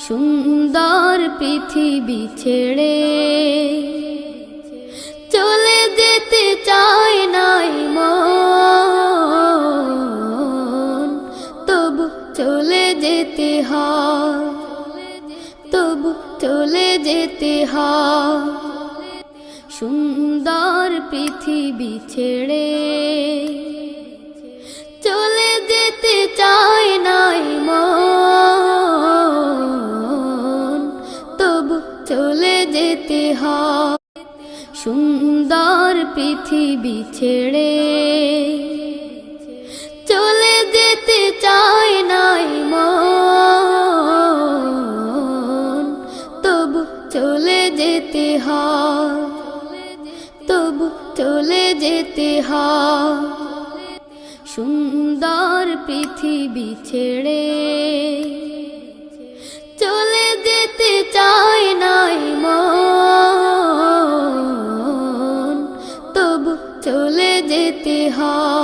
সুন্দর পৃথিবী ছেড়ে চলে যেতে চায় নাই মন, তবু চলে যেতে হয়, তবু চলে যেতে হয়। সুন্দর পৃথিবী ছেড়ে চলে যেতে চায় নাই মন, তবু চলে যেতে হয়। সুন্দর পৃথিবী ছেড়ে চলে যেতে চায় নাই মন, তবু চলে যেতে হয়, তবু চলে যেতে হয়। সুন্দর পৃথিবী ছেড়ে চলে যেতে চায় নাই মন, তবু চলে যেতে হয়।